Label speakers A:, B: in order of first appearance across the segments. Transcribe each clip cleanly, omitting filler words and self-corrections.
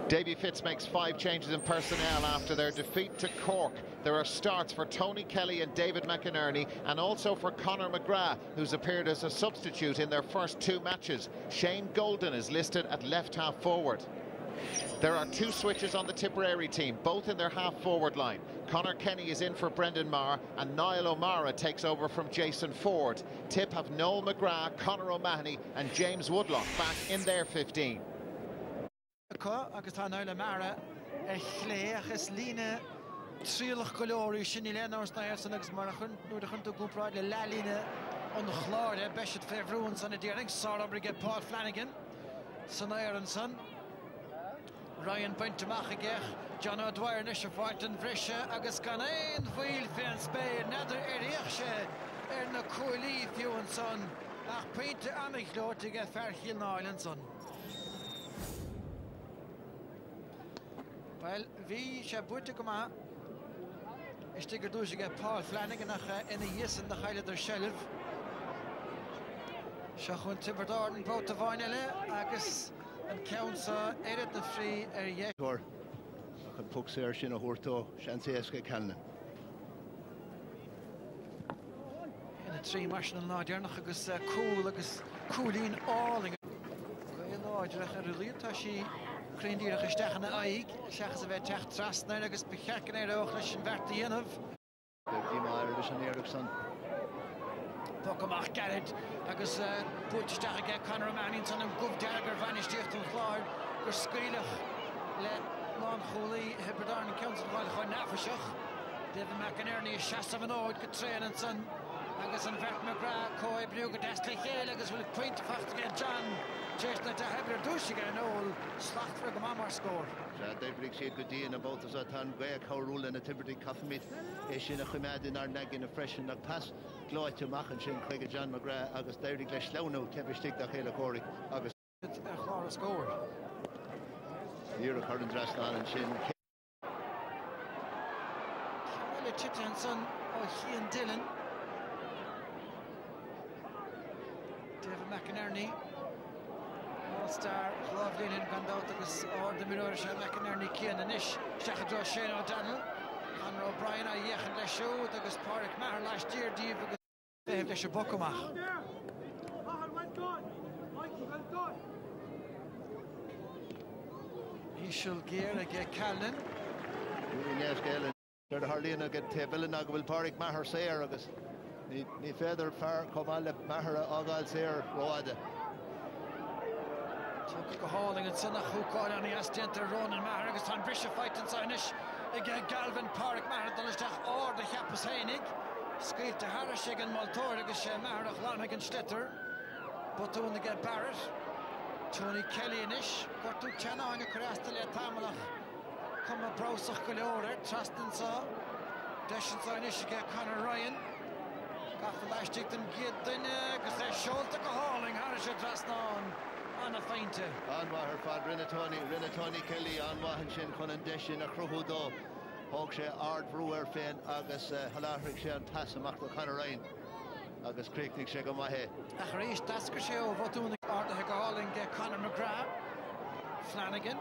A: Davy Fitz makes 5 changes in personnel after their defeat to Cork. There are starts for Tony Kelly and David McInerney, and also for Conor McGrath, who's appeared as a substitute in their first 2 matches. Shane Golden is listed at left half forward. There are 2 switches on the Tipperary team, both in their half-forward line. Conor Kenny is in for Brendan Maher, and Niall O'Mara takes over from Jason Ford. Tip have Noel McGrath, Conor O'Mahony and James Woodlock back in their 15.
B: Agus tá Niall O'Mara Clare agus líne trílach golóirí sin Leonard Snyderson agus mar nuair a chunta gúpráid le lelíne an chláir beisiid féhrún san a dearing Sarah Brigade Paul Flanagan san Ironson Ryan Buntamach agech John O'Dwyer nisha Farton Vrisha agus gan ein bhil féin Spain nadidir éireachse na cúilí fiúin son ach peinte amich lót to get Fairchill Island son. Well, wie sé buite go ma is tigger dúise get Paul Flanagan nach ina dhéasan na chaile der shelf. Se chun Tibberdorn bóta bhainile agus an ceansa éiread na frí dhéis.
C: Chun pug séir sin a thuirtó sean éasca ceanna.
B: Ina 3 marsin an láidearnach agus cúil agus cúlín áling. Go láidearach ar rúlíontá sí Craindíach isteach na aig, seachas a bheith teach trasna agus becheacin ar óch leis an bhert dhéanamh.
C: Dí mar leis an éireach san.
B: Pocamach Garrett agus bútisteach a Conor O'Mahony san an gubh deagar bhainisteocht an chláir gur scaoilech le lán cholaí Tipperary an council bhail chuin nafaseach. David McInerney is 6 óid go tréan san agus an bhert McGrath cói bliú go deas le chéile agus bhfuil pointe fachta John Chestnut a hebrew dúisiige an óil slachtfra go mar scór.
C: David siad go dtíana about as a tan gweach how rúla na Tipperary Cathmid sin a chuimead in ar negin a freisin ag pas glóite machan sin chuige John McGrath agus David leis leanú tebistig da chéile córic agus
B: chláir a scór.
C: Níor a chuirn drasnán an sin.
B: Ceile Chitan son ó Chian Dillon. David McInerney All-Star Chlávlín in Gandát agus áda miúir se McInerney cían inis seachadrá Shane O'Donnell Conor O'Brien a dhéchan le siúd agus Pádraig Maher last year díobh agus féibh leis a bocamach. Íseal Géar ag Callan.
C: Nes Galen ar a Hurling a get Billen a bhfuil Pádraig Maher séir agus ní féidir fear comá le Maher ágáil séir roáide.
B: Tuca go háling an sanna chúcáil an ascianta Ronan Maher agus tá brise fightin sainis ag Galvin Pádraig Maher dolisteach áir de cheappas hénig. Scríte Harris ag an Maltóir agus sé Maher ach lán ag an Stetter. Botún ag Barrett. Tony Kelly inis. Gortú teanna ag chreasta le tamlach. Cuma brosach go leorir. Trastan sa. Deisian sainis ag Conor Ryan. Gaffa leistig den giad duine agus é seolta go háling Harris a trasnán. Anna feinte.
C: Anwa her fad Rinne Tony Kelly anwa sin chun an deisisin a chruthúdó. Hóg sé ard brúar féin agus haláthraigh sé an tasamach do Conor Ryan agus críicnig sé go maithe.
B: A rééis dascar sé ó bhotúna ardathe go háling Conor McGrath. Flanagan.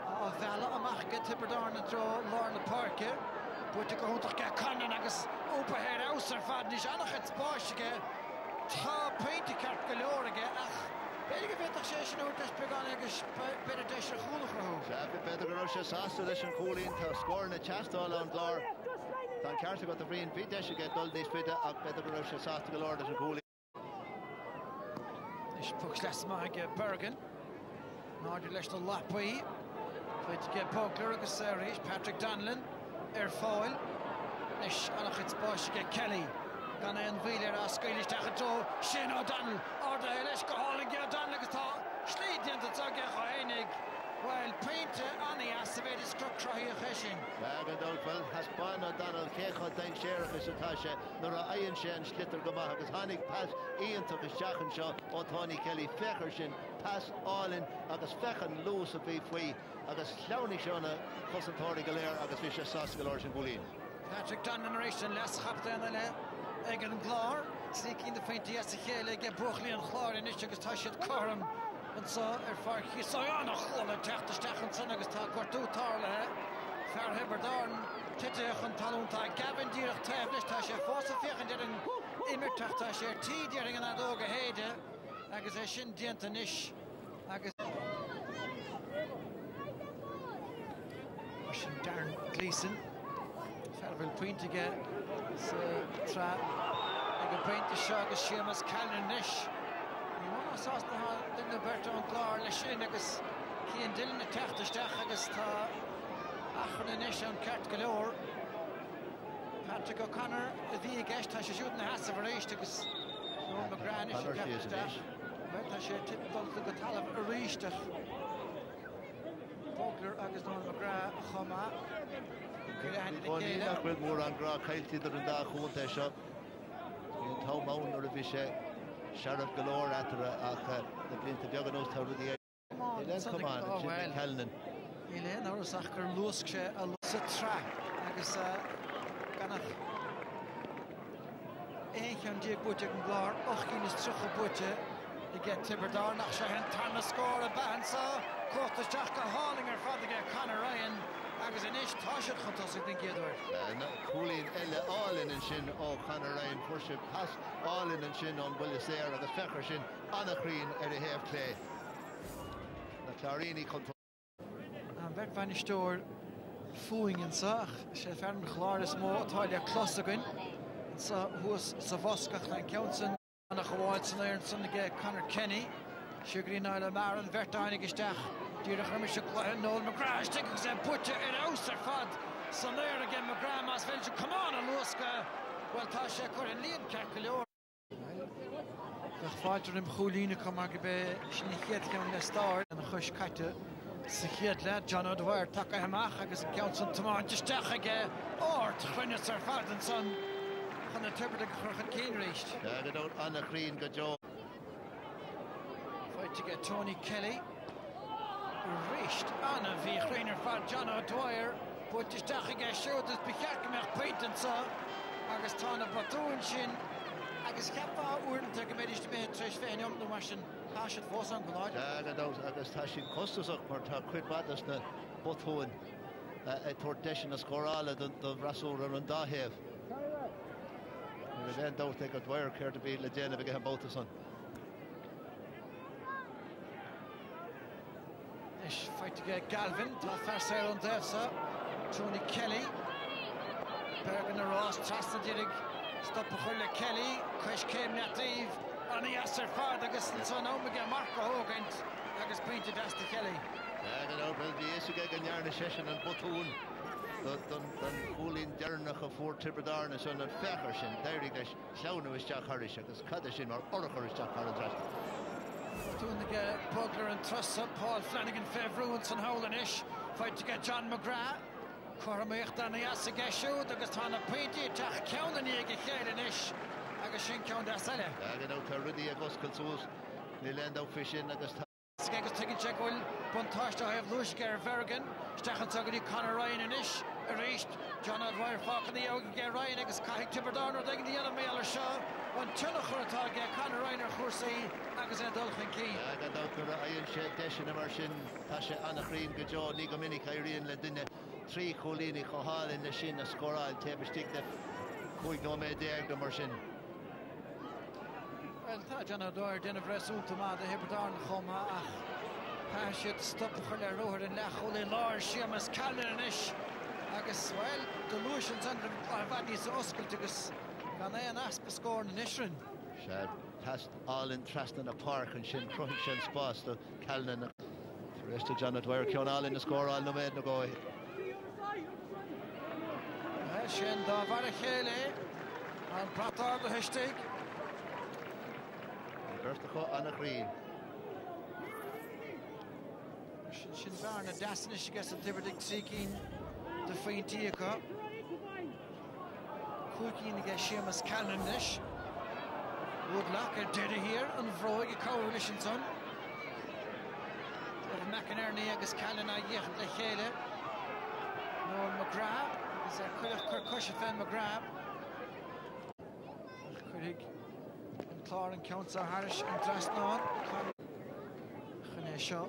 B: A bhela amach go Tipperary na dro Lorna Parke. Buite go húntaach Conor agus úpahéir ausar fad níos annach het spáisige. Tá peinte ceart go leorige ach Beidir bheitach sé sin úr began agus beidir deis a chúlach rathú.
C: Se beidir go sé sásta leis an cúlín tá scóir na teastáil an glár. Tá cearta go a bhríon bhí deis a get dul níos bide ach beidir go sé sásta go leir leis an cúlín.
B: Is pugs leis maig Bergen. Náidir leis do Lapaí. Beidir ge Bogler agus rééis Patrick Donlan fáil. Leis annach het spáisige Kelly. Gan an bhíle a scaoileisteach ató Shane O'Donnell orda leis go háling O'Donnell agus tá slídianta tuige chaénig bhfuil peinte aní as a bhéidir scrúbtraí a cheisisin.
C: Gan dulfuil has bán O'Donnell chécha dain séirechas atá sé nuair a aonn sé an slitar go maith agus tháinig pas íontach isteachchan seo ó Tony Kelly fechar sin pas álinn agus fechan lús a bhí faoi agus leannig seánna cosantóirí go léir agus bhí sé sás go leir sin bhúlín.
B: Patrick Donlan éis sin les chaptainna le ag an glár, slícín de feinte as a chéile ag buchlaí an chláir inis agus tá siad chom and so farchi so on a chola techtestechen son agus tá cuartú tarla fer Hibberdorn titechan talúnta Gavin díach teflis tá sé fósa fiechan derin imirtach tá sé tídearing an adóga héide agus é sin dianta nish agus sin Darren Gleeson fervil pointige sa tra ag a pointe seo agus Seamus Callan nish Sás na duna Berta an Clare le sin agus cían Dylan na techtaisteach agus tá achan na nish an ceart go leor. Patrick O'Connor a bhí a gceist tá sé siúd na heasa bhar éist agus Noel McGrath is an techtaisteach. Tá sé tipdul go talamh a ríisteach. Bogler agus Noel McGrath a chuma.
C: Ní nach bfuil mór an gra cailtíidir an dá chuúnta seo. Íon tá mán ar a bhí sé Sheriff galore after the blinta beagnos how do the come on Jimmy Callan
B: Elaine or sacher luske a lusa track agus ganach een die boete glaar och in is terug boete die get Tipperary nach sy hen tan score a band so kort de Jack Hurlinger for the Conor Ryan agus in is tashet fantas ek dink eerder
C: Hurling elle all in sin o Conor Ryan worship pass all in sin on Willisair agus fecher sin anna Green a half Clare na Clarini control
B: an werd van die stoor voering in zag sé ferm klaar is mo Italia klassigen so hoes sa vaskach en Johnson an a gewaid en son ge Conor Kenny Sugarin Isle Marin werd einige stach die de grimische Noel McGrath sticking zijn putje in ouster fad so there again McGrath mas velje come on and Luska well tá sé cur in líon ceir Gach fáidir im choline kom mar be sinna chéad ceann le stáir an chus caite sa chéad le John O'Dwyer take amach agus Johnson tomáin teisteach aige ort chuine ar fad an son chun na Tipperary chuchan cín ríist.
C: Yeah, go Anna Green go Joe.
B: Fight to get Tony Kelly. Ríist anna bhí chuinar fad John O'Dwyer but teisteach aige siúd is becheach meach peitan sa agus tá na batún sin agus ceapá uirnta go méidir mé treis féin om na marsin háisiid fós an goláid.
C: Agus tá sin costasach mar tá cuid badas na bothuin a tuair deis na scórála don bhrasúr ar an dáhéamh. Nuair a bheith dót ag O'Dwyer céir to bí le déanamh ag an bótas an.
B: Is fight to get Galvin, tá fearr an défsa, Tony Kelly. Bergen a Ross, Trasna Dirig, stop a chuile Kelly, Chris céim natíh, an í asar fad agus an son ómige Marco Hogant agus pointed as to Kelly.
C: Well, the issue again yarn session and botún don Hurling dearnach a fór Tipperary na son an fecher sin deirig leis seanna is Jack Harris agus cad sin mar orchar is Jack Harris.
B: Doing the Bugler and Trussa, Paul Flanagan Fevruins and Howlinish, fight to get John McGrath. Cormaich dan as a geshoot, agus tána pointy, tach ceanna ní ag chéadanish, agus sin ceann da sile.
C: Gan out a rudí agus calsús, ní lend out fishin agus
B: Skegus taking check will, Buntáiste have Lushger Vergan, Stachan Tuggy Conor Ryan and Ish, erased, John O'Dwyer Falk and the Yogi Ryan, agus Kahik Tipperary, or taking the other male or show, one Tunnachurta get Conor Ryan or Hursey, agus and Dulchan Key.
C: Gan out the Iron Shed Deshin Immersion, Tasha Anna Green, Gajo, Nigomini Irene Ledine, three Colini Kohal in the Shin, a score, I'll take a stick that Kuig no made the egg immersion.
B: Well, John O'Dwyer didn't have resumed to the Hibberdorn Choma. Should stop for the road and Holy Lord, Seamus Callan and Ish. Agus, well, delusions under Vadis Oscultigus. Can they an asp score in Ishrin?
C: Shad passed all in Traston a park and Shin Crunch and Spas to Callan. The rest of John O'Dwyer count all in the score, all no made no go.
B: Shin da Varachele and Pratar the hashtag.
C: Bertha Anna Green.
B: Shin Barn a Dasnish gets a Tipperary seeking the faint Tiaka. Cooking against Seamus Callanish. Woodlock did it here and Vroig a coalition son. McInerney against Callan I get the Hele. Noel McGrath is a Kirkushafan McGrath. Craig and Clare and Council Harris and Drasnon. Seo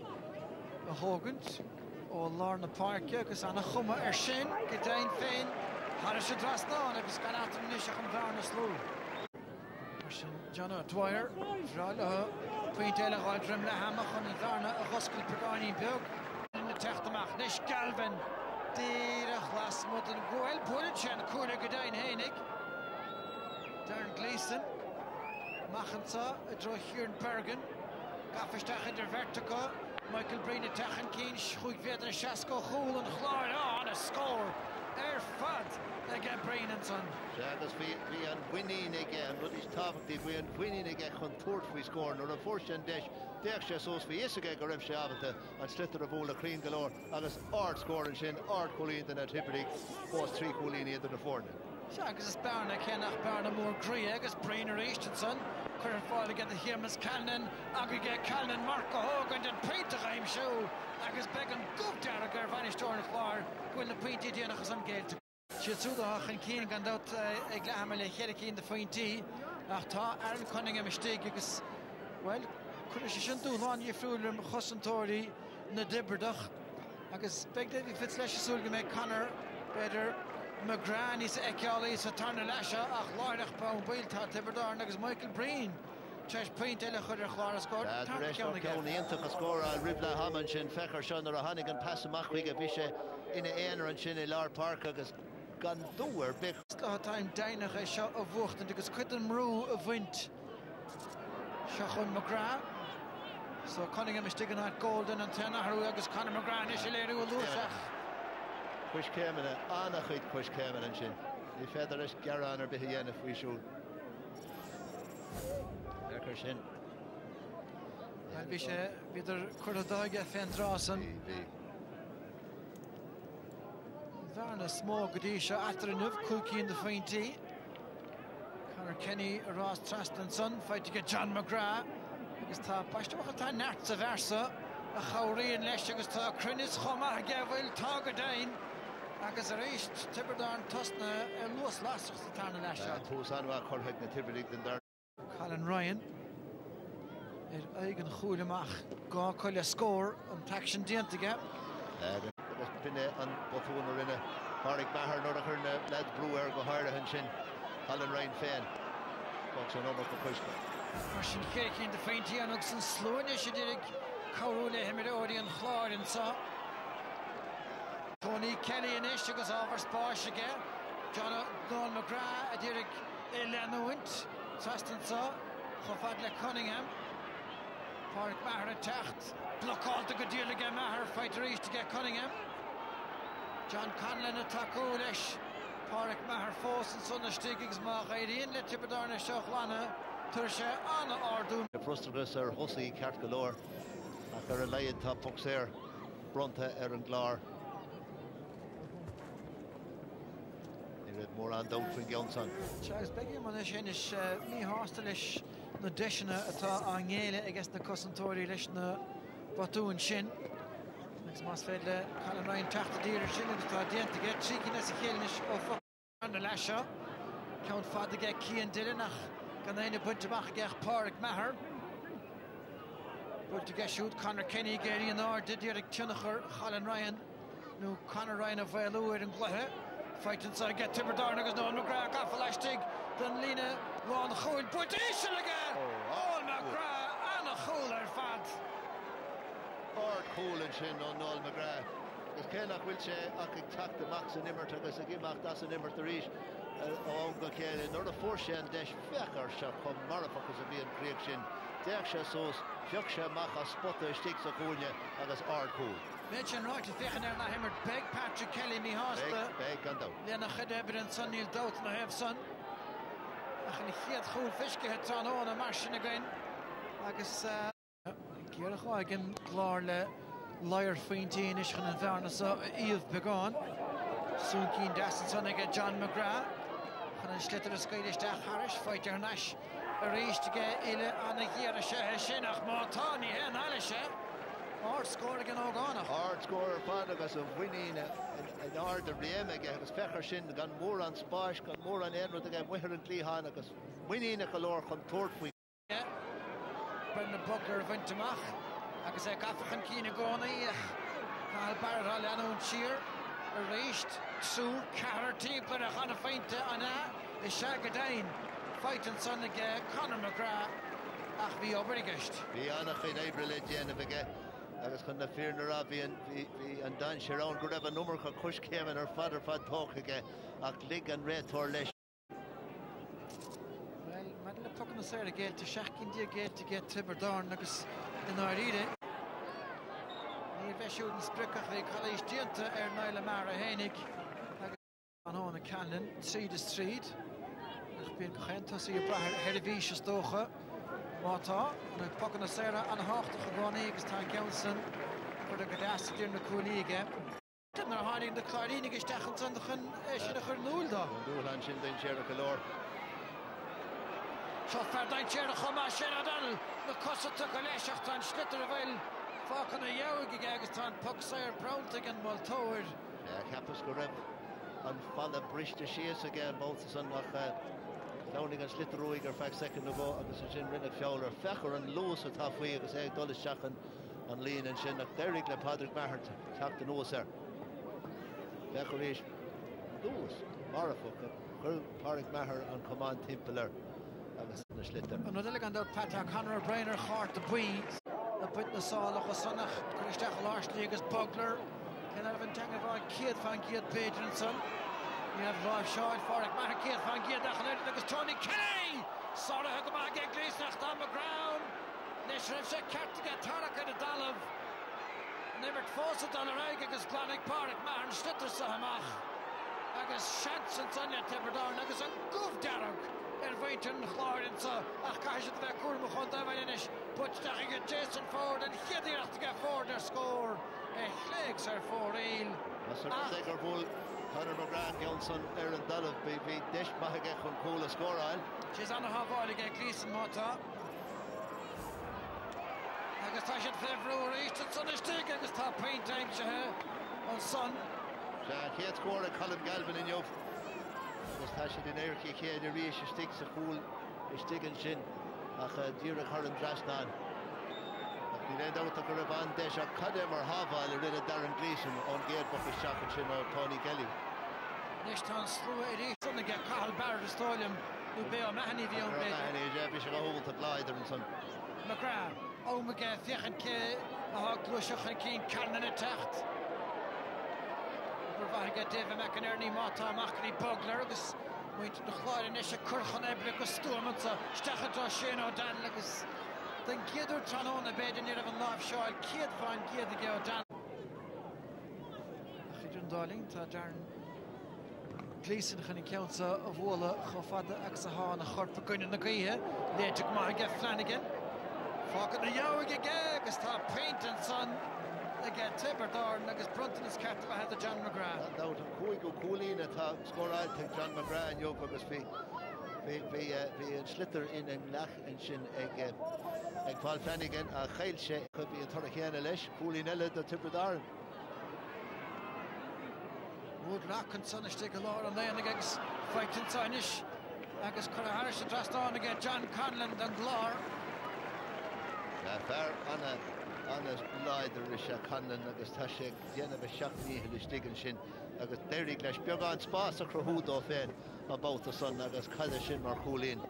B: a Hogant ó Lorna Park agus anna chuma sin go dain féin har se dras ná agus gan atam níos an bhar na slú. Sin John Dwyer Frá Puintéile gáil drim le hamach an bharna a choscail pegáiní beag in na teachtamach Nis Galvin díreach las mud an gháil buid sin cúna go dain hénig Darren Gleeson Machanta a dro Hurling Bergen Gafisteach in der Vertica Michael Breen a techan cín chuig féidir seasco chúl an chláir an a scór fad again Breen and son.
C: Agus bhí an winning again, but he's tábhachtí bhí an winning again chun tuairt faoi scór nó a fórsin deis sé sós bhí isige go raibh sé ábhata an slitar a bhóla clean galore agus ard scórin sin ard cholín den a Tipperary bós trí cholín iad na fórne.
B: Agus is bearna cenach bearna mór grí agus Breen ar Eastonson chuir fáil again the Hermas Callan aggregate Callan Marco Hogan and Peter Heim show agus began gub dear a gur bhainisteoir na chláir bhfuil na pointí déanachas an géilte. Siadsúdaach an cín gan dat ag lehamar le chéad cín de faointí ach tá Aaron Cunningham istigh agus well chuir sé sin dúláin dhéifriúil chosantóirí na dibredach agus beag David Fitz leis súil go méid Conor beidir McGrath níos eiceálaí sa tarna leise ach láireach ba an bhiltá Tiberdarn agus Michael Breen Treis point eile chuir a chláir a scór
C: Íontach a scór a ribla haman sin fechar sin ar a hanig an pass amach chuig a bhí sé ina éanaar an sin i Lár Park agus gan dúir big.
B: Táim dainach é seo a bhuachtain agus cuid an mrú a bhaint seo chun McGrath. So Cunningham is digging at Golden and Tenarú agus Conor McGrath is léirú a lúsach.
C: Cuis céimena anna chuid cuis céimena an sin. Ní féidir is gearán ar bithí dhéanamh faoi siúl. Fechar sin.
B: Bhí sé bhíidir chuir a dáige féin drásan. Bharna smó go dtí seo atar an nuamh cúcíín de faointí. Conor Kenny a Ross Trastanson fight to get John McGrath. Agus tá baisteach atá neart sa bhersa a chomhraíonn leis agus tá cruinnis chuma a gabhfuil tá go dain agus a réist Tiberdarn tosna a luas lasach sa tarna leis seo.
C: Tús anmha chorthaigh na Tipperary den dar.
B: Colin Ryan aigen chúil amach gá coile scór an taction diantaige.
C: Agus pinne an botún ar rinne Pádraig Maher nó a chur na lead brúir go háire an sin Colin Ryan féin. Bog sé nómach go chuisce.
B: Mar sin chéircín de faointí an agus an slúine sé dúirig cabhrú le himimeóirí an chláirin sa. Tony Kelly in inis agus ábhar spáisige. John McGrath a dúirig é leanúint. Trastan sa, chofad le Cunningham. Pádraig Maher a techt. Blockálta go dúirlige Maher fight ar to get Cunningham. John Conlon a tacú leis. Pádraig Maher fós an sunna stíigh má éiríonn le Tiberdarn a seoch lana. Tuair sé anna ardún.
C: Frustragus ar thosaí ceart go leor ach ar a leiad tá pucséir bronta ar an glár. Ní raibh mór an dót faoin gceann.
B: Agus beagí man sin is mí hásta leis na deisina atá an ngéile agus na cosantóirí leis na batúin sin. Agus más féad le Colin Ryan teachta dír sin agus tá déantaige trícinn sa chéilnis ó fa na leis seo. Ceann fad aige Cian Dillon ach gan éine buinte amach gach Pádraig Maher. Buinte aige siút Conor Kenny géirí an ár didíirigh tunachar Colin Ryan nó Conor Ryan a bhfuilú ar an gluthe. Fight inside get Tiberdarn agus nó McGrath gafa leistigh den lína bháin chúil buinte éisi aige. All McGrath anna chúil ar fad.
C: Ard chúil sin ó Noel McGrath. Agus céannach bhfuil sé ach ag teacht amach san immert agus ag imach das an immert arís. Ó go chéile nó a fórse an deis fechar se chum marfachas a bhí an críoch sin. Deach sé sós feoch sé amach a spotta istigh sa chúine agus ard chúil.
B: Méid sin ráit a fechan ar na himmert beg Patrick Kelly ní hásta.
C: Beg an dó.
B: Léana chud ebre an son níl dót na hebh son. Ach an chiad chúil fiscithe trán ón a mar sin again. Agus Gearach áigen glár le Lair faointí is chun an bhearna sa íomh beagán. Sún cín deasan son aige John McGrath. Chun an slitar a scailisteach Harris fight ar nais a réistige ile anna ghiar a sethe sin ach mátá ní hen eile sé. Ard scór again ógánach.
C: Ard scór ar fad agus a bhaoinín an ard a réime agus fechar sin gan mór an spáis gan mór an éanrad aige muithir an clíán agus bhaoinín a go leor chun tuairt faoi.
B: Brendan Butler a bhaint amach agus gafachan cína gcónaí Cathal Barrett leanún siar a réist trú ceathar timpeall a chana feinte anna is Shagadain fighting son ag Conor McGrath ach bhí obair i gceist.
C: Bhí annach chuid ébre le déanamh aige agus chun na fearna rá bhí an dan Sharon go raibh an numar chu cúis céimeann ar fad tócha aige ach lig an réitóir leis.
B: Well, mad le tugan na saoir a géilte seachcinn dia géilte gé Tipperary agus in áiríre. Ní bheisiúd an spricach é choléis dianta ar Naila Mara Hénig agus an hóna Canlan, tríd is tríd. Ach bíon chentas í brathir ar a bhís is dócha. Mátá, na tugan na saoir an háchtach a gcónaí agus tá Gelson chuir a gadáasta dúr na cúlaíige. Nar hánig de Clarín agus stechan san chun sin a chur núl dá.
C: Núl an sin den séar go leor.
B: Seo ferdain séar a chumá sin a dal na cosata go leiseach tá slitar a bhfuil fácan a dheabhaigh agus tá puc saoir Browntig an Multóir.
C: Ceapas go raibh an falla briste síos aige bóta san nach Downing an slitaróig ar feich second ago agus an sin rinne fiáil ar fechar an lús atá faoi agus ag dul isteach an líon an sin ach deirig le Padraig Maher teach den nús ar. Fechar éis lús marafach chur Padraig Maher an command timpeall agus na slitar.
B: An nuidig an dod Patrick Conor Brainer chart a buí a buit na sála go sannach chuir isteach láslí agus bugler cin ar bhain teanga bhá céad fan céad Pedrinson. You have Rob Shaw, Padraig Maher, Keith Van Geer, agus Tony Kelly! Sora Hugama again, Gleesnacht on the ground. Nishrev Shek Kartiga, Tarak and Dalav. Never Fawcett on the rag, agus Glanig Padraig Maher, and Schlitter Sahamach. Agus Shantz and Sonia Tipperary, agus a goof Darrow. And Waiton, Clare, and so, Akash at the Kurmachon, Davanish, Butchdaring and Jason Ford, and Hidirach to get forward their score. And Legs are for real.
C: Conor McGrath Gelson ar an Dalav bhí deis maithe chun cóla scóráil.
B: She's on a half-hour again, Gleeson Mata. Agus tá siad February east and Sunday stick agus tá paint time se on Sun.
C: Chéad scór a Colin Galvin in Jove. Agus tá siad in aircí chéad a rís a stick sa chúl i stigan sin ach díreach thar an drasnán. Ní réad áta go raibh an deis a cadéim ar hábháil a rinne Darren Gleeson ón géad bach is seachan sin ó Tony Kelly.
B: Nis tá slú a rí sanna ge Cathal Barrett istáiliam nó bé ó mehanní bhí ón bléid.
C: Mehanní bhí se go hóilta bláidir an son.
B: McGrath, ó me ge fiochan cé a há glúiseach an cín canan a techt. Bhar ge David McInerney mátá amachchaní bugler agus muint na chláir in is a curchan ebre go stúman sa stechantá sin ó Dan agus den géadú tróna beidir ní an láh seáil céad fáin géad a geo Dan. Chidrún dáling tá Darren Gleeson chun ceansa a bhla cho fada agus a há na chorpa goine na gaithe léiteach má ge Flanagan. Fágad na dheabhaigh aige agus tá Paint and Son ag Tipperary agus Brunton is ceart a head John McGrath.
C: Dát an cúig go cúlín atá scóráil te John McGrath in Jove agus bhí an slitter in an lech an sin ag Paul Flanagan a chail sé chud bhí an tar chéanna leis cúlín eile do Tipperary.
B: Wood Rock and Son is take a lot on there and against fighting Sinish agus Connor Harris to trust on again John Conlon and Glár.
C: Fair Anna leidir is a Conlon agus tá sé déanamh seachtaí le stigan sin agus deirig leis beagán spás a chruthúdó féin a bóta son agus caiile sin mar chúlín.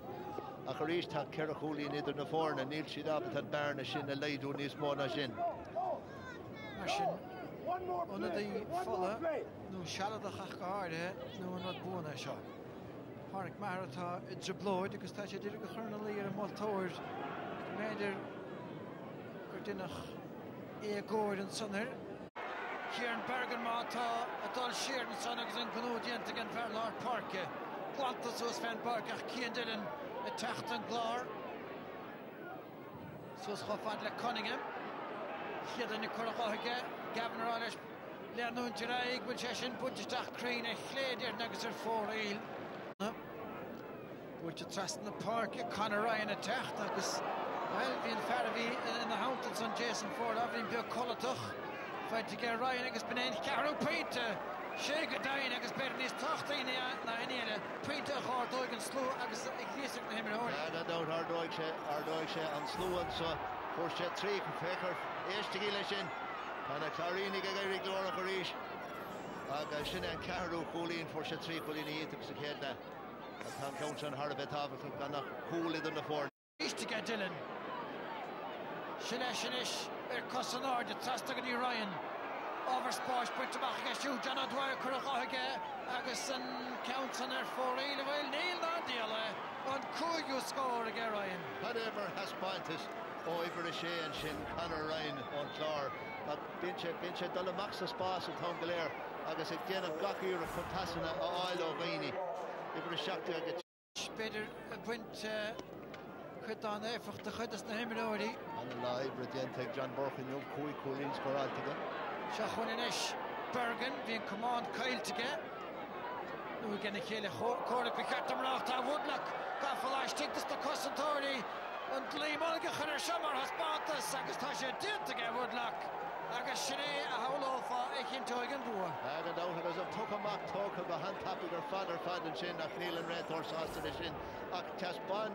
C: A chu ríos tá ceir a chúlín idir na fórna níl siad ab an bearna sin a leidú níos mó na sin.
B: Mar sin under the fuller no shallow the Chachkaharde no not buona seo. Padraig Maher tá idreblóid agus tá sé deireadh go churnaí ar an Multóir méidir gur duineach éagóir an sunir. Kieran Bergen mátá a dul siar an son agus an gnúdiant again Verlar Parke. Qantas os fan Parke ach cían duine a techt an Glár. Sos chofad le Cunningham. Chiad an Nicola Gavin Raleigh Leanún Jiraig bhfuil sé sin buideteach craoine chléidir agus ar fóraíl. Bhfuil te trastan na Parke Conor Ryan a techt agus well bhíon fear bhí in na Hamptons an Jason Ford a bhíon beag colatach fáid te get Ryan agus benéin Carol Painte sé go dain agus beidir níos tachtaí na inéile Painte a chardóig an slú agus ag líosigh na himar hóir.
C: Na dát ardóig sé an slúan so Forse 3 Fecher eerste gilishin. Pana Clarini gagari glora Garish. Aga Shin and Caru Coolin Forse 3 Colini to Sakeda. Tom Johnson Harbet Haver Gana cool it on the four.
B: To get Dylan. Shinish, Cosanor, the Tastagani Ryan. Oversposh, but to back against you, John Dwyer, Kurahage, Aguson, counts on their 4 well, Neil Nandila, on Kuyu score again, Ryan.
C: Whatever has Pontus, Over and Shin, Conor Ryan on Clare, Pinche Dolamaxa Spas at Tongalere, Agus again of Gakir of Fantasina, Oilo Vini. Over a shock to get
B: Better went cut on there for the Huddis na Himmelori.
C: And alive, Radiante, John Borkin, Yum Kui Coolins Coraltigan.
B: Shachunish Bergen being command Kyle to get. We're going to kill a Cordic. We cut them off to Woodlock. Gaffalash, take this to Cossantori. And Lee Mulligan, Summer has bought this. Agastasha did to get Woodlock. Agashine, a whole offer, a Kintoigan Boer.
C: And out it was a Tokamak talk of a hand tapping her father, and Shin, a Neil and Red Horse House to the Shin. Tasban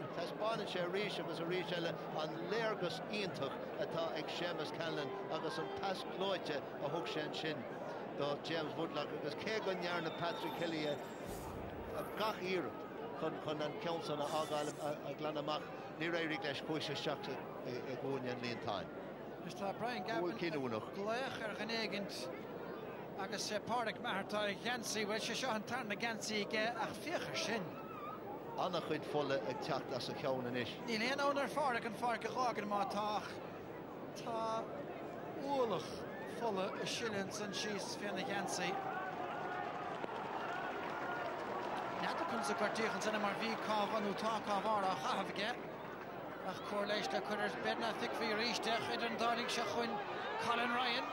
C: and Sherisha was a Rishella on Lergus Iantuk at Exemas Callan, Agus and Pass Cloite, a hook Shin. Though James Woodlock, because Kegan Yarn and Patrick Kelly, a Gach Europe, Con and Council and Agal, a Glanamak, near Eric Lesh, Kuisha Shaks, a Gunian Lean time.
B: Mr. Brian Gavin, Glecher Genegend, Agus Park Martai, Yancy, well, she shot and turned against the Ficher Shin.
C: Anna chuid fulle ag teacht as a ceann in ish.
B: Ní léon ón ar fáric an fáric a chágan má tá úlach fulle a shilling san síos fianna Yancy. Nada chun sa cuartíchan sanna mar bhí cábhanú tá cábhara a chahabhige. Ach cóirléis le chuidir bedna thic bhí ríisteach idir an dáling se chuin Colin Ryan.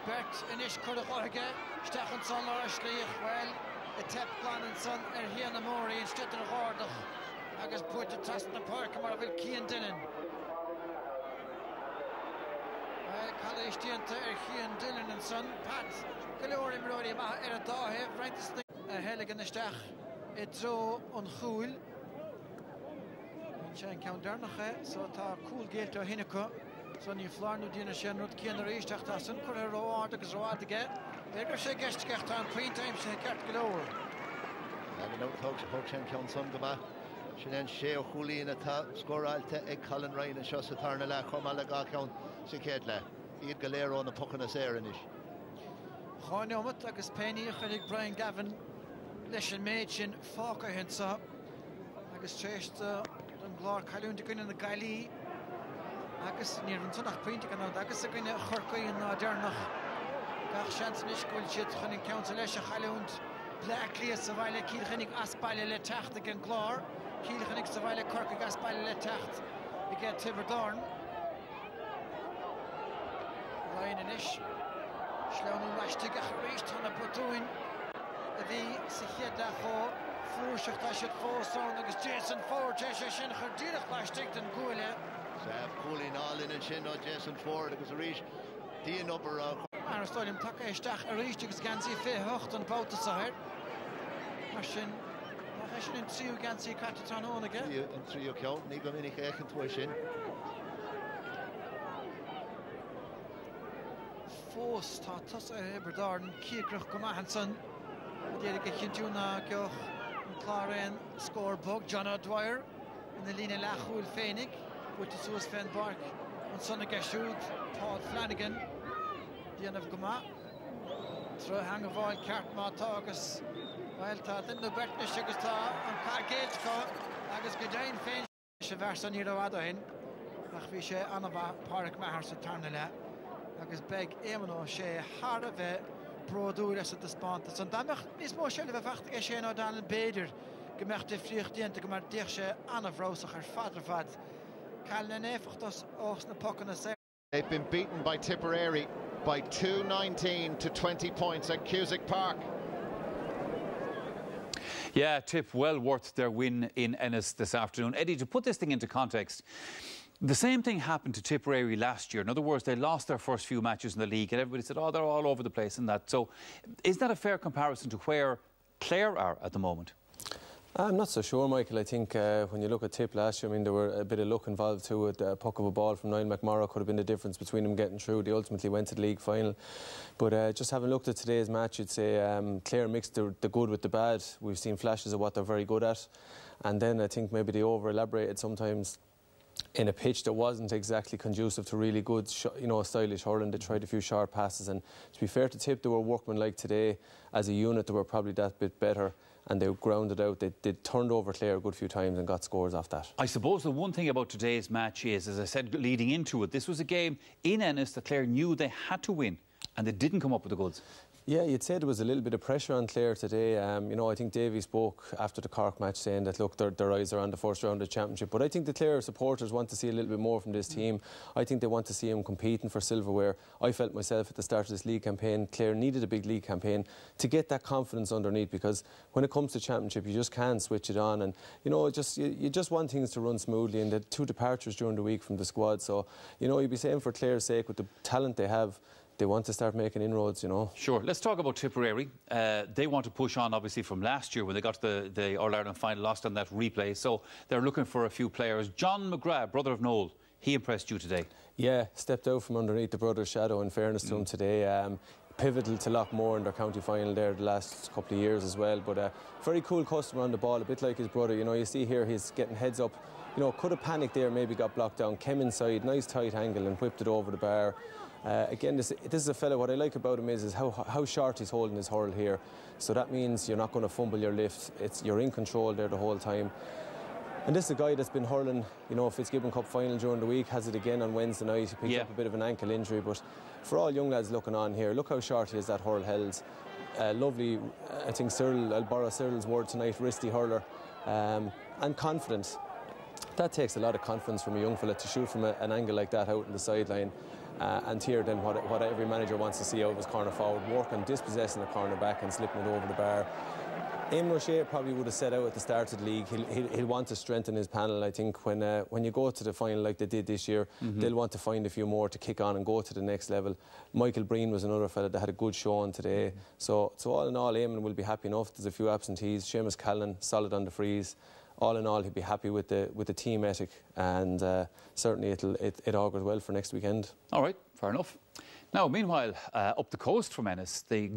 B: Bert in ish chuidir chuige, stechan san lá slíoch well. A tap plan and son here in the Mori instead of the Hordach. I guess put the test in the park and will Kean Dillon. College Dianta Kean Dillon and son Pat Galori Brody Ma Eradahe, right this thing a Heligan the Stach. It's so on Hul. Shan count Dernache, so ta cool gale to Hinako. So you Flarno Dina Shan Rut Kian Richtach Tasson, Corero Articus Road again. They're say guest get on 3 times in Cat Galore.
C: And out Hogs Hogshan Count Sungama. Shinan Sheo Huli in a top score alta egg Colin Ryan and Shosatarna la Comalaga count Siketla. Eid Galero on the Puckanas Airinish.
B: Hornomat, Agus Penny, Hennig Brian Gavin, Leshan Machin, Falker Hensa, Agus Chester, Glor Kalun to in the Gali, Agus near Sunach Painting and Agus again at Horkoy and Dernach. Gach chance Nishkul Chit Henning Council Esha Halund, Blackly Savile Kiel Henning Aspile Le Tacht again Glor, Kiel Henning Savile Cork Aspile Le Tacht, again Tiberdorn. Ryan and Ish, Schlaunen Rashtigach reached on a platoon. The Sicheda Ho, Flushach Tashet Foson, Agus Jason Ford, Jeshin Herdinach Lashtig and Gula.
C: Sab Coolin all in and Shin, Jason Ford, because reach the number of.
B: Stadium Taka Stach Aristics Gansi Fe Hocht and Bout the Side. Machine in 3 Gansi Cataton on again.
C: And 3 account, Nigo Minik Echen Tuishin.
B: Force Tatus Eberdarden, Kiekrach Gomahanson. Derek Hintuna Gyoch and Clare score bug, John Dwyer. And the Lina Lachul Feinig, with the Suez Fen Bark. And Sonny Gashud, Paul Flanagan. Dian of Goma. Throw hang of oil, Cart Martagus. Well, Tatin, the Bertnish Shigasta, and Cargage, Agus Gadain Fain, Shavarsa Niroadahin. Machvishe Anava, Park Mahars at Tarnala. Agus Beg Emano, She, Harave, Broduras at the Spontas. And Damach is more shell of a fact, Eshen or Dan Bader. Gemachte Flichtien to Gamar Dirche, Anna Vrosach, her father fat. Kalnefachtos, Osna Pockana.
A: They've been beaten by Tipperary by 219 to 20 points at Cusack Park.
D: Yeah, Tip, well worth their win in Ennis this afternoon. Eddie, to put this thing into context, the same thing happened to Tipperary last year. In other words, they lost their first few matches in the league and everybody said, oh, they're all over the place and that. So is that a fair comparison to where Clare are at the moment?
E: I'm not so sure, Michael. I think when you look at Tip last year, I mean, there were a bit of luck involved too. A puck of a ball from Niall McMorrow could have been the difference between them getting through. They ultimately went to the league final. But just having looked at today's match, you'd say Clare mixed the good with the bad. We've seen flashes of what they're very good at. And then I think maybe they over-elaborated sometimes in a pitch that wasn't exactly conducive to really good, stylish hurling. They tried a few sharp passes, and to be fair to Tip, they were workmanlike today. As a unit, they were probably that bit better, and they grounded out. They turned over Clare a good few times and got scores off that. I
D: suppose the one thing about today's match is, as I said leading into it, this was a game in Ennis that Clare knew they had to win, and they didn't come up with the goods.
E: Yeah, you'd say there was a little bit of pressure on Clare today. I think Davy spoke after the Cork match saying that, look, their eyes are on the first round of the championship. But I think the Clare supporters want to see a little bit more from this team. I think they want to see them competing for silverware. I felt myself at the start of this league campaign, Clare needed a big league campaign to get that confidence underneath, because when it comes to championship, you just can't switch it on. And, you just want things to run smoothly. And the 2 departures during the week from the squad. So, you'd be saying for Clare's sake, with the talent they have, they want to start making inroads,
D: Sure. Let's talk about Tipperary. They want to push on, obviously, from last year when they got to the All-Ireland final, lost on that replay. So they're looking for a few players. John McGrath, brother of Noel, he impressed you today?
E: Yeah, stepped out from underneath the brother's shadow, in fairness to him today. Pivotal to Lockmore in their county final there the last couple of years as well. But very cool customer on the ball, a bit like his brother. You see here he's getting heads up. Could have panicked there, maybe got blocked down. Came inside, nice tight angle, and whipped it over the bar. Again, this is a fella, what I like about him is how short he's holding his hurl here. So that means you're not going to fumble your lift. You're in control there the whole time. And this is a guy that's been hurling, Fitzgibbon Cup final during the week, has it again on Wednesday night. He picked up a bit of an ankle injury, but for all young lads looking on here, look how short he is, that hurl held. Lovely, I think I'll borrow Cyril's word tonight, wristy hurler, and confident. That takes a lot of confidence from a young fella to shoot from an angle like that out in the sideline. And here then what every manager wants to see out of his corner forward, working, dispossessing the corner back and slipping it over the bar. Eamon O'Shea probably would have set out at the start of the league. He'll want to strengthen his panel. I think when you go to the final like they did this year, they'll want to find a few more to kick on and go to the next level. Michael Breen was another fella that had a good showing today. So all in all, Eamon will be happy enough. There's a few absentees. Seamus Callan, solid on the freeze. All in all, he'd be happy with the team ethic, and certainly it augurs well for next weekend.
D: All right, fair enough. Now, meanwhile, up the coast from Ennis, the